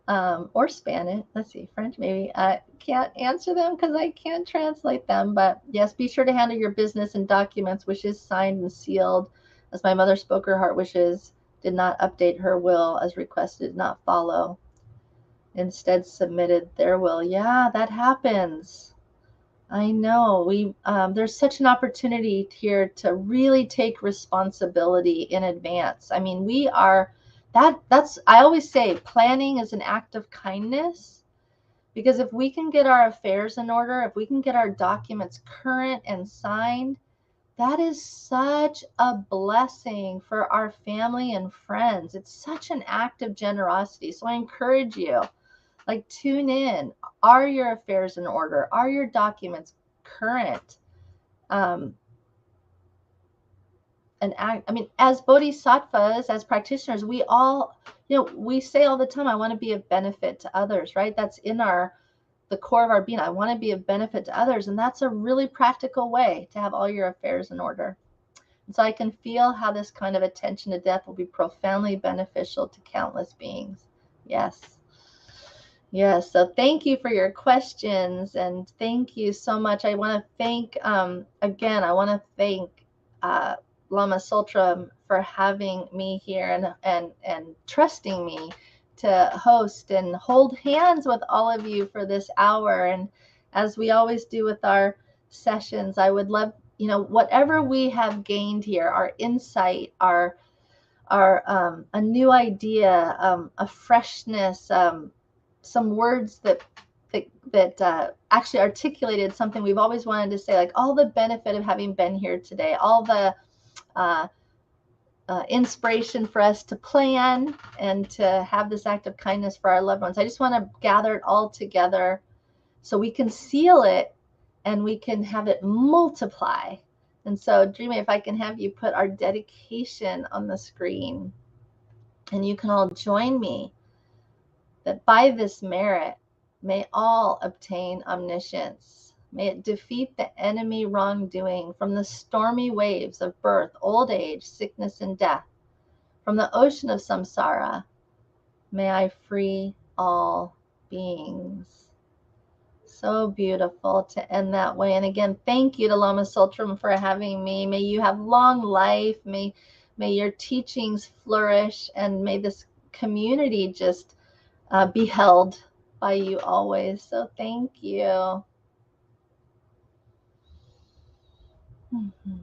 or Spanish. Let's see, French maybe. I can't answer them because I can't translate them. But yes, be sure to handle your business and documents, which is signed and sealed. As my mother spoke her heart wishes, did not update her will as requested, did not follow. Instead, submitted their will. Yeah, that happens. I know. There's such an opportunity here to really take responsibility in advance. I mean, we are that's I always say planning is an act of kindness, because if we can get our affairs in order, if we can get our documents current and signed, that is such a blessing for our family and friends. It's such an act of generosity. So I encourage you, like, tune in. Are your affairs in order? Are your documents current? And I mean, as bodhisattvas, as practitioners, we all, we say all the time, I want to be of benefit to others, right? That's in the core of our being. I want to be of benefit to others. And that's a really practical way to have all your affairs in order. And so I can feel how this kind of attention to death will be profoundly beneficial to countless beings. Yes. Yes. So thank you for your questions. And thank you so much. I want to thank, again, I want to thank Lama Sultram for having me here and trusting me to host and hold hands with all of you for this hour. And as we always do with our sessions, I would love, whatever we have gained here, our insight, our a new idea, a freshness, some words that actually articulated something we've always wanted to say, like all the benefit of having been here today, all the inspiration for us to plan and to have this act of kindness for our loved ones. I just want to gather it all together so we can seal it and we can have it multiply. And so, Jigme, if I can have you put our dedication on the screen, and you can all join me, that by this merit, may all obtain omniscience. May it defeat the enemy wrongdoing from the stormy waves of birth, old age, sickness, and death. From the ocean of samsara, may I free all beings. So beautiful to end that way. And again, thank you to Lama Sultram for having me. May you have long life. May your teachings flourish, and may this community just be held by you always. So thank you. Mm-hmm.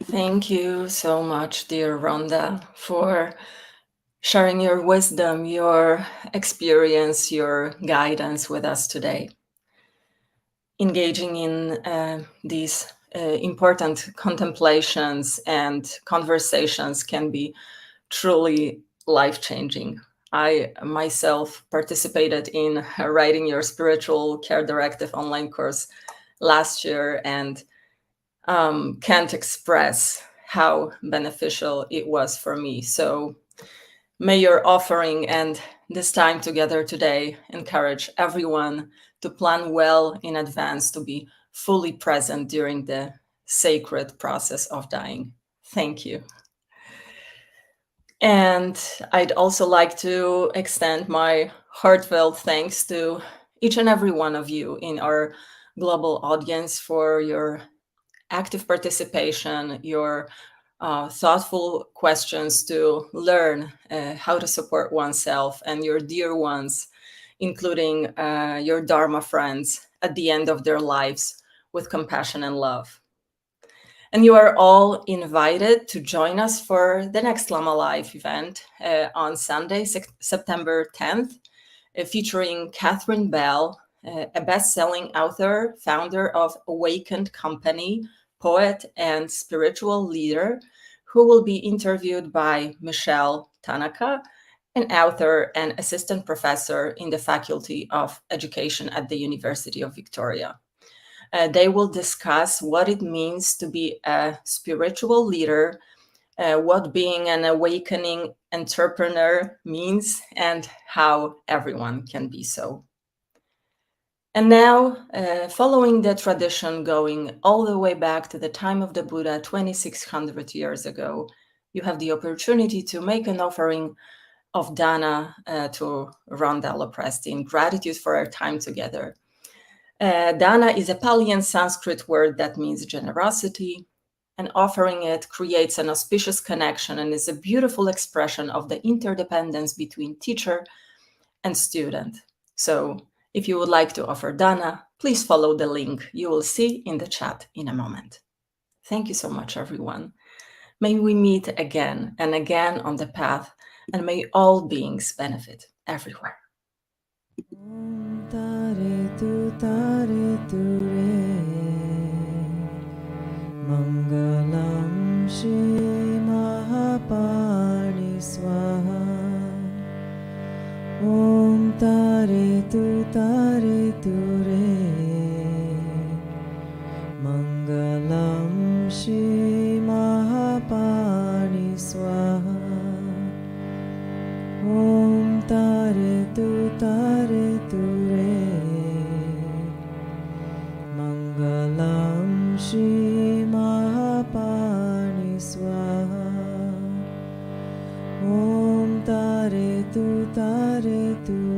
Thank you so much, dear Rhonda, for sharing your wisdom, your experience, your guidance with us today. Engaging in these important contemplations and conversations can be truly life-changing. I myself participated in writing your Spiritual Care Directive online course last year, and can't express how beneficial it was for me. So may your offering and this time together today encourage everyone to plan well in advance to be fully present during the sacred process of dying. Thank you. And I'd also like to extend my heartfelt thanks to each and every one of you in our global audience for your active participation, your thoughtful questions to learn how to support oneself and your dear ones, including your Dharma friends at the end of their lives, with compassion and love. And you are all invited to join us for the next Lama Live event on Sunday, September 10th, featuring Catherine Bell, a best-selling author, founder of Awakened Company, poet and spiritual leader, who will be interviewed by Michelle Tanaka, an author and assistant professor in the Faculty of Education at the University of Victoria. They will discuss what it means to be a spiritual leader, what being an awakening entrepreneur means, and how everyone can be so. And now, following the tradition going all the way back to the time of the Buddha 2600 years ago, you have the opportunity to make an offering of dana to Rhonda LoPresti in gratitude for our time together. Dana is a Pali and Sanskrit word that means generosity, and offering it creates an auspicious connection and is a beautiful expression of the interdependence between teacher and student. So if you would like to offer dana, please follow the link you will see in the chat in a moment. Thank you so much, everyone. May we meet again and again on the path, and may all beings benefit everywhere. Om Tare Tu Re Mangalam Shri Mahapani Swaha Om Tare Tu Re Mangalam Shri Mahapani Swaha Om Tare Tu Re Mangalam Shri Mahapani Swaha Om Tare Tu